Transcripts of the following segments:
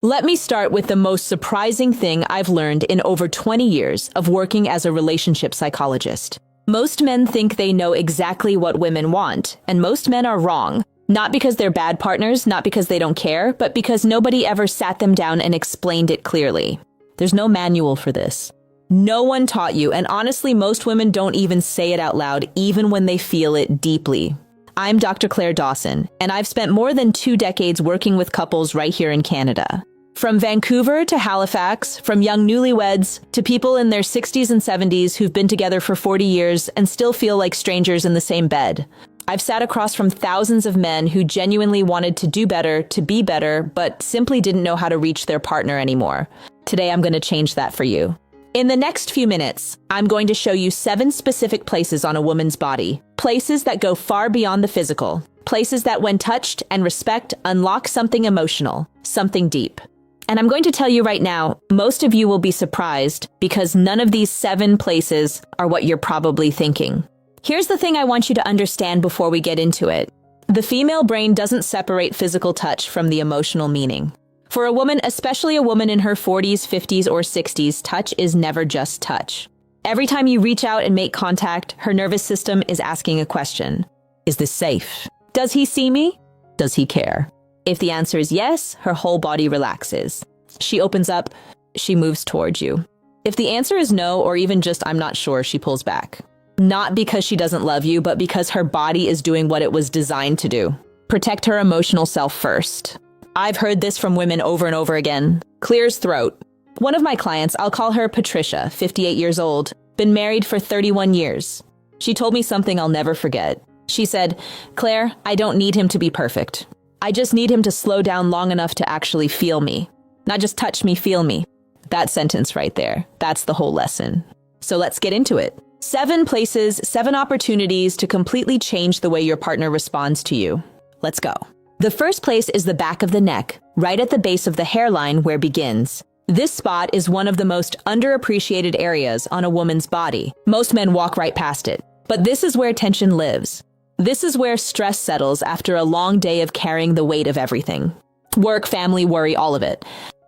Let me start with the most surprising thing I've learned in over 20 years of working as a relationship psychologist. Most men think they know exactly what women want, and most men are wrong. Not because they're bad partners, not because they don't care, but because nobody ever sat them down and explained it clearly. There's no manual for this. No one taught you, and honestly, most women don't even say it out loud, even when they feel it deeply. I'm Dr. Claire Dawson, and I've spent more than 2 decades working with couples right here in Canada. From Vancouver to Halifax, from young newlyweds to people in their 60s and 70s who've been together for 40 years and still feel like strangers in the same bed. I've sat across from thousands of men who genuinely wanted to do better, to be better, but simply didn't know how to reach their partner anymore. Today, I'm going to change that for you. In the next few minutes, I'm going to show you 7 specific places on a woman's body. Places that go far beyond the physical. Places that, when touched and respect, unlock something emotional, something deep. And I'm going to tell you right now, most of you will be surprised because none of these 7 places are what you're probably thinking. Here's the thing I want you to understand before we get into it. The female brain doesn't separate physical touch from the emotional meaning. For a woman, especially a woman in her 40s, 50s, or 60s, touch is never just touch. Every time you reach out and make contact, her nervous system is asking a question. Is this safe? Does he see me? Does he care? If the answer is yes, her whole body relaxes. She opens up, she moves towards you. If the answer is no, or even just I'm not sure, she pulls back. Not because she doesn't love you, but because her body is doing what it was designed to do. Protect her emotional self first. I've heard this from women over and over again. Clears throat. One of my clients, I'll call her Patricia, 58 years old, been married for 31 years. She told me something I'll never forget. She said, "Claire, I don't need him to be perfect. I just need him to slow down long enough to actually feel me. Not just touch me, feel me." That sentence right there, that's the whole lesson. So let's get into it. 7 places, 7 opportunities to completely change the way your partner responds to you. Let's go. The first place is the back of the neck, right at the base of the hairline where it begins. This spot is one of the most underappreciated areas on a woman's body. Most men walk right past it. But this is where tension lives. This is where stress settles after a long day of carrying the weight of everything. Work, family, worry, all of it.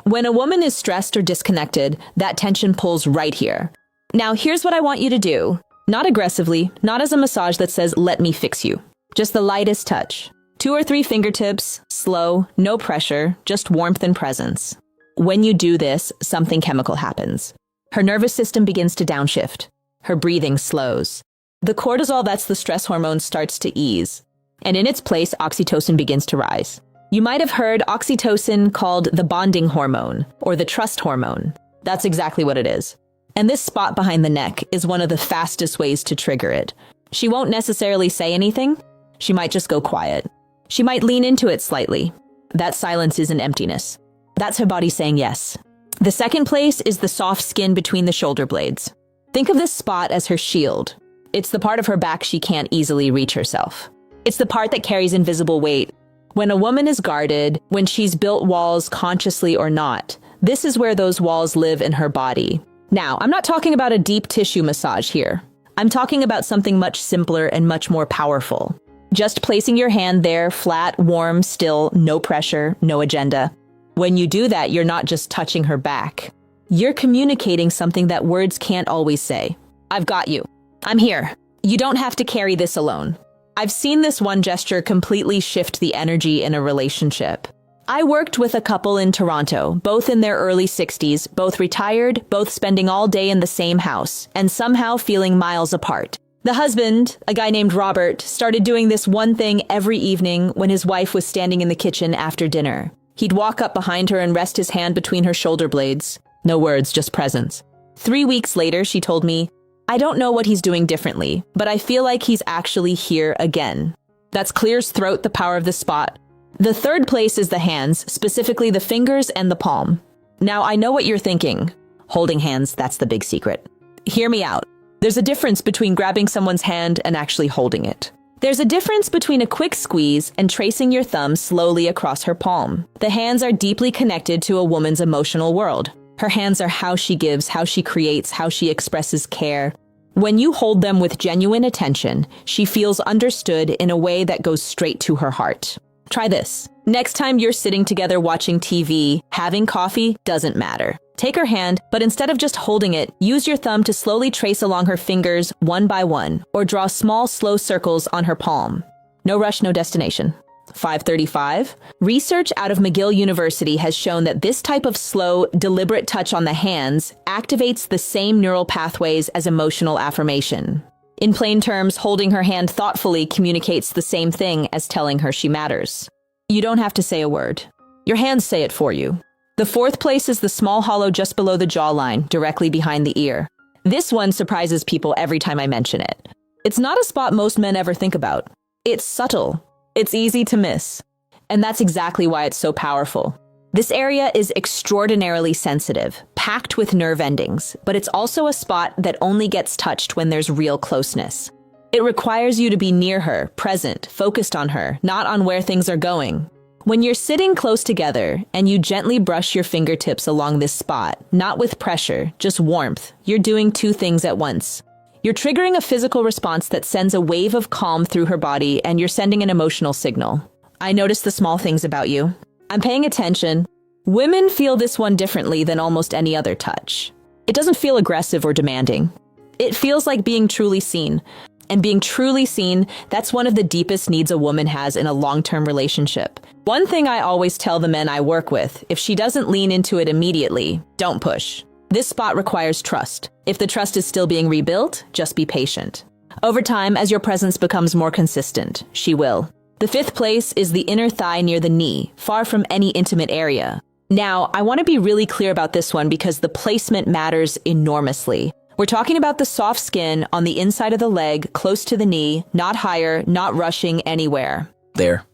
When a woman is stressed or disconnected, that tension pulls right here. Now, here's what I want you to do. Not aggressively, not as a massage that says, "Let me fix you." Just the lightest touch. 2 or 3 fingertips, slow, no pressure, just warmth and presence. When you do this, something chemical happens. Her nervous system begins to downshift. Her breathing slows. The cortisol, that's the stress hormone, starts to ease. And in its place, oxytocin begins to rise. You might have heard oxytocin called the bonding hormone or the trust hormone. That's exactly what it is. And this spot behind the neck is one of the fastest ways to trigger it. She won't necessarily say anything. She might just go quiet. She might lean into it slightly. That silence is an emptiness. That's her body saying yes. The second place is the soft skin between the shoulder blades. Think of this spot as her shield. It's the part of her back she can't easily reach herself. It's the part that carries invisible weight. When a woman is guarded, when she's built walls consciously or not, this is where those walls live in her body. Now, I'm not talking about a deep tissue massage here. I'm talking about something much simpler and much more powerful. Just placing your hand there, flat, warm, still, no pressure, no agenda. When you do that, you're not just touching her back. You're communicating something that words can't always say. I've got you. I'm here. You don't have to carry this alone. I've seen this one gesture completely shift the energy in a relationship. I worked with a couple in Toronto, both in their early 60s, both retired, both spending all day in the same house, and somehow feeling miles apart. The husband, a guy named Robert, started doing this one thing every evening when his wife was standing in the kitchen after dinner. He'd walk up behind her and rest his hand between her shoulder blades. No words, just presence. 3 weeks later, she told me, "I don't know what he's doing differently, but I feel like he's actually here again." That's clears throat, the power of the spot. The third place is the hands, specifically the fingers and the palm. Now, I know what you're thinking. Holding hands, that's the big secret. Hear me out. There's a difference between grabbing someone's hand and actually holding it. There's a difference between a quick squeeze and tracing your thumb slowly across her palm. The hands are deeply connected to a woman's emotional world. Her hands are how she gives, how she creates, how she expresses care. When you hold them with genuine attention, she feels understood in a way that goes straight to her heart. Try this. Next time you're sitting together watching TV, having coffee doesn't matter. Take her hand, but instead of just holding it, use your thumb to slowly trace along her fingers one by one, or draw small, slow circles on her palm. No rush, no destination. 535. Research out of McGill University has shown that this type of slow, deliberate touch on the hands activates the same neural pathways as emotional affirmation. In plain terms, holding her hand thoughtfully communicates the same thing as telling her she matters. You don't have to say a word. Your hands say it for you. The fourth place is the small hollow just below the jawline, directly behind the ear. This one surprises people every time I mention it. It's not a spot most men ever think about. It's subtle. It's easy to miss. And that's exactly why it's so powerful. This area is extraordinarily sensitive, packed with nerve endings, but it's also a spot that only gets touched when there's real closeness. It requires you to be near her, present, focused on her, not on where things are going. When you're sitting close together and you gently brush your fingertips along this spot, not with pressure, just warmth, you're doing two things at once. You're triggering a physical response that sends a wave of calm through her body, and you're sending an emotional signal. I notice the small things about you. I'm paying attention. Women feel this one differently than almost any other touch. It doesn't feel aggressive or demanding. It feels like being truly seen. And being truly seen, that's one of the deepest needs a woman has in a long-term relationship. One thing I always tell the men I work with, if she doesn't lean into it immediately, don't push. This spot requires trust. If the trust is still being rebuilt, just be patient. Over time, as your presence becomes more consistent, she will. The fifth place is the inner thigh near the knee, far from any intimate area. Now, I want to be really clear about this one because the placement matters enormously. We're talking about the soft skin on the inside of the leg, close to the knee, not higher, not rushing anywhere. There.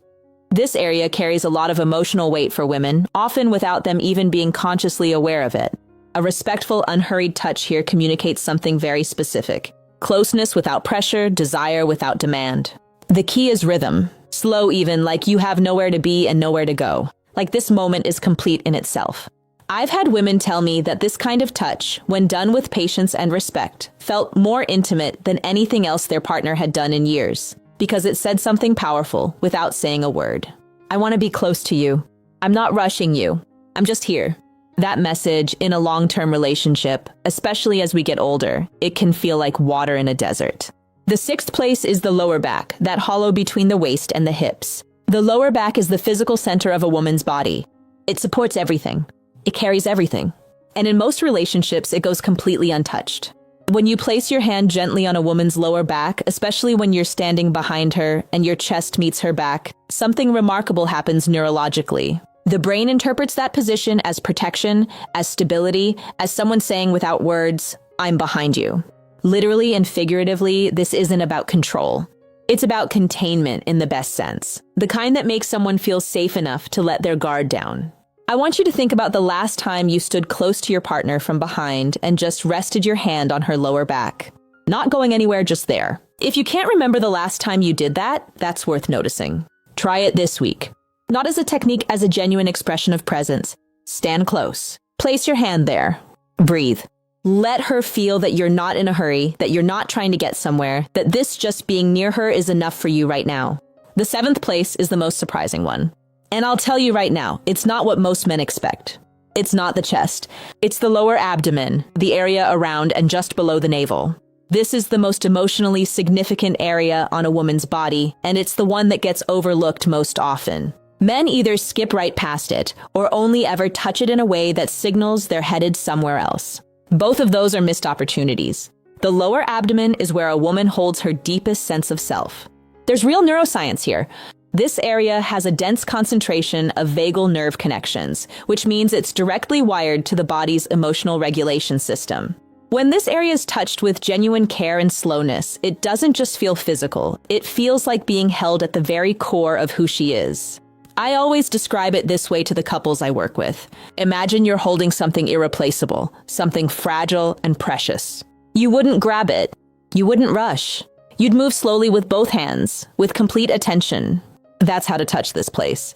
This area carries a lot of emotional weight for women, often without them even being consciously aware of it. A respectful, unhurried touch here communicates something very specific. Closeness without pressure, desire without demand. The key is rhythm. Slow even, like you have nowhere to be and nowhere to go. Like this moment is complete in itself. I've had women tell me that this kind of touch, when done with patience and respect, felt more intimate than anything else their partner had done in years, because it said something powerful without saying a word. I want to be close to you. I'm not rushing you. I'm just here. That message in a long-term relationship, especially as we get older, it can feel like water in a desert. The sixth place is the lower back, that hollow between the waist and the hips. The lower back is the physical center of a woman's body. It supports everything. It carries everything. And in most relationships, it goes completely untouched. When you place your hand gently on a woman's lower back, especially when you're standing behind her and your chest meets her back, something remarkable happens neurologically. The brain interprets that position as protection, as stability, as someone saying without words, "I'm behind you." Literally and figuratively, this isn't about control. It's about containment in the best sense, the kind that makes someone feel safe enough to let their guard down. I want you to think about the last time you stood close to your partner from behind and just rested your hand on her lower back. Not going anywhere, just there. If you can't remember the last time you did that, that's worth noticing. Try it this week. Not as a technique, as a genuine expression of presence. Stand close. Place your hand there. Breathe. Let her feel that you're not in a hurry, that you're not trying to get somewhere, that this just being near her is enough for you right now. The seventh place is the most surprising one. And I'll tell you right now, it's not what most men expect. It's not the chest. It's the lower abdomen, the area around and just below the navel. This is the most emotionally significant area on a woman's body, and it's the one that gets overlooked most often. Men either skip right past it or only ever touch it in a way that signals they're headed somewhere else. Both of those are missed opportunities. The lower abdomen is where a woman holds her deepest sense of self. There's real neuroscience here. This area has a dense concentration of vagal nerve connections, which means it's directly wired to the body's emotional regulation system. When this area is touched with genuine care and slowness, it doesn't just feel physical. It feels like being held at the very core of who she is. I always describe it this way to the couples I work with. Imagine you're holding something irreplaceable, something fragile and precious. You wouldn't grab it. You wouldn't rush. You'd move slowly with both hands, with complete attention. That's how to touch this place.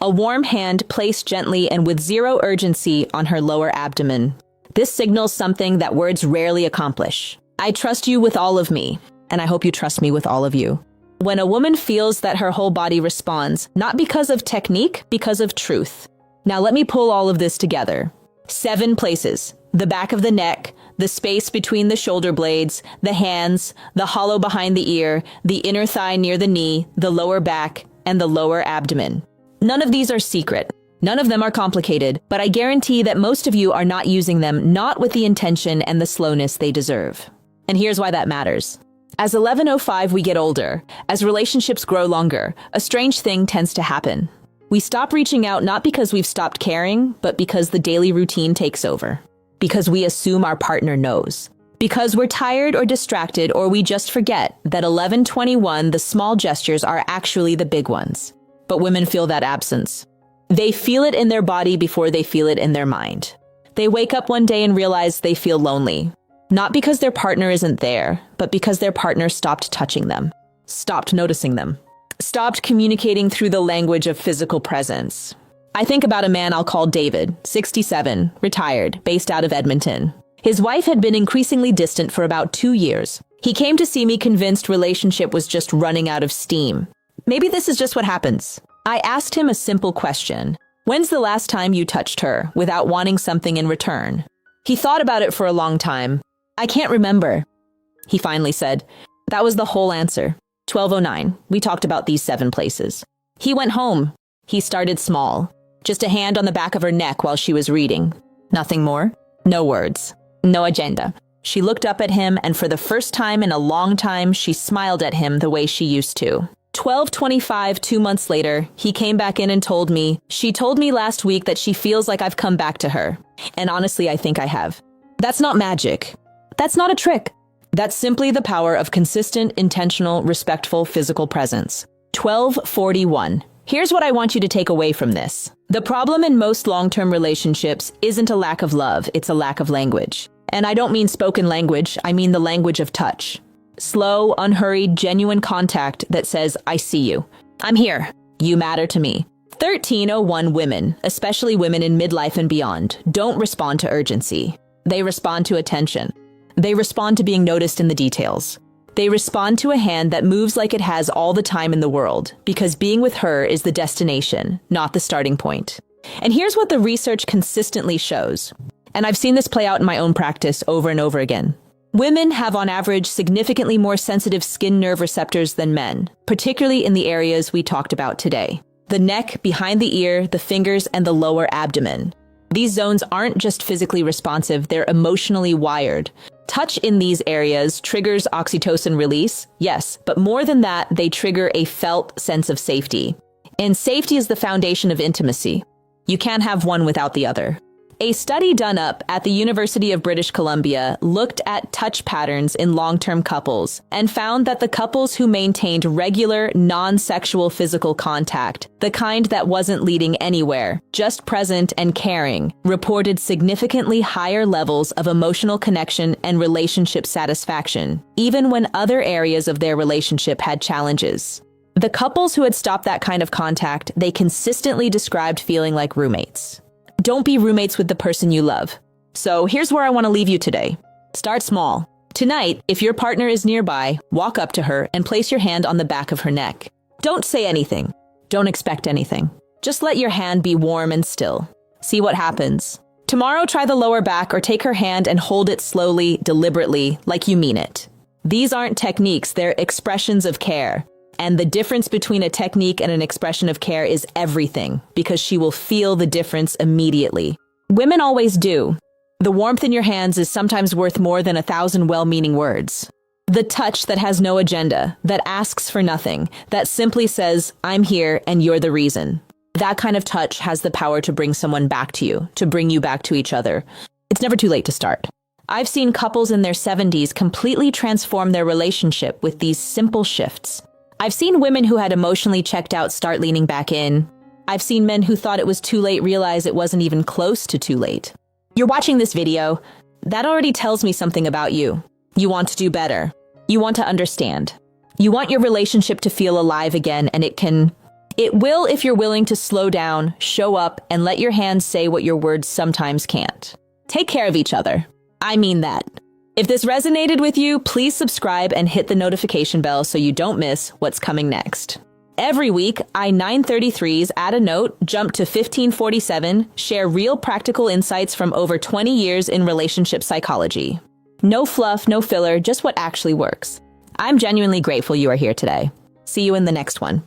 A warm hand placed gently and with zero urgency on her lower abdomen. This signals something that words rarely accomplish. I trust you with all of me, and I hope you trust me with all of you. When a woman feels that her whole body responds, not because of technique, because of truth. Now let me pull all of this together. 7 places: the back of the neck, the space between the shoulder blades, the hands, the hollow behind the ear, the inner thigh near the knee, the lower back, and the lower abdomen. None of these are secret. None of them are complicated, but I guarantee that most of you are not using them, not with the intention and the slowness they deserve. And here's why that matters. As 11:05 we get older, as relationships grow longer, a strange thing tends to happen. We stop reaching out not because we've stopped caring, but because the daily routine takes over. Because we assume our partner knows. Because we're tired or distracted, or we just forget that 11:21, the small gestures are actually the big ones. But women feel that absence. They feel it in their body before they feel it in their mind. They wake up one day and realize they feel lonely. Not because their partner isn't there, but because their partner stopped touching them, stopped noticing them, stopped communicating through the language of physical presence. I think about a man I'll call David, 67, retired, based out of Edmonton. His wife had been increasingly distant for about 2 years. He came to see me convinced relationship was just running out of steam. Maybe this is just what happens. I asked him a simple question. When's the last time you touched her without wanting something in return? He thought about it for a long time. I can't remember. He finally said, that was the whole answer. 12:09, we talked about these 7 places. He went home. He started small. Just a hand on the back of her neck while she was reading. Nothing more. No words. No agenda. She looked up at him, and for the first time in a long time, she smiled at him the way she used to. 12:25, 2 months later, he came back in and told me, she told me last week that she feels like I've come back to her. And honestly, I think I have. That's not magic. That's not a trick. That's simply the power of consistent, intentional, respectful physical presence. 12:41. Here's what I want you to take away from this. The problem in most long-term relationships isn't a lack of love, it's a lack of language. And I don't mean spoken language, I mean the language of touch. Slow, unhurried, genuine contact that says, I see you. I'm here. You matter to me. 13:01 women, especially women in midlife and beyond, don't respond to urgency. They respond to attention. They respond to being noticed in the details. They respond to a hand that moves like it has all the time in the world, because being with her is the destination, not the starting point. And here's what the research consistently shows. And I've seen this play out in my own practice over and over again. Women have on average significantly more sensitive skin nerve receptors than men, particularly in the areas we talked about today. The neck, behind the ear, the fingers, and the lower abdomen. These zones aren't just physically responsive, they're emotionally wired. Touch in these areas triggers oxytocin release, yes, but more than that, they trigger a felt sense of safety. And safety is the foundation of intimacy. You can't have one without the other. A study done up at the University of British Columbia looked at touch patterns in long-term couples and found that the couples who maintained regular, non-sexual physical contact, the kind that wasn't leading anywhere, just present and caring, reported significantly higher levels of emotional connection and relationship satisfaction, even when other areas of their relationship had challenges. The couples who had stopped that kind of contact, they consistently described feeling like roommates. Don't be roommates with the person you love. So here's where I want to leave you today. Start small. Tonight, if your partner is nearby, walk up to her and place your hand on the back of her neck. Don't say anything. Don't expect anything. Just let your hand be warm and still. See what happens. Tomorrow, try the lower back or take her hand and hold it slowly, deliberately, like you mean it. These aren't techniques, they're expressions of care. And the difference between a technique and an expression of care is everything, because she will feel the difference immediately. Women always do. The warmth in your hands is sometimes worth more than 1,000 well-meaning words. The touch that has no agenda, that asks for nothing, that simply says, I'm here and you're the reason. That kind of touch has the power to bring someone back to you, to bring you back to each other. It's never too late to start. I've seen couples in their 70s completely transform their relationship with these simple shifts. I've seen women who had emotionally checked out start leaning back in. I've seen men who thought it was too late realize it wasn't even close to too late. You're watching this video. That already tells me something about you. You want to do better. You want to understand. You want your relationship to feel alive again, and it will if you're willing to slow down, show up, and let your hands say what your words sometimes can't. Take care of each other. I mean that. If this resonated with you, please subscribe and hit the notification bell so you don't miss what's coming next. Every week, I-933s add a note, jump to 1547, share real practical insights from over 20 years in relationship psychology. No fluff, no filler, just what actually works. I'm genuinely grateful you are here today. See you in the next one.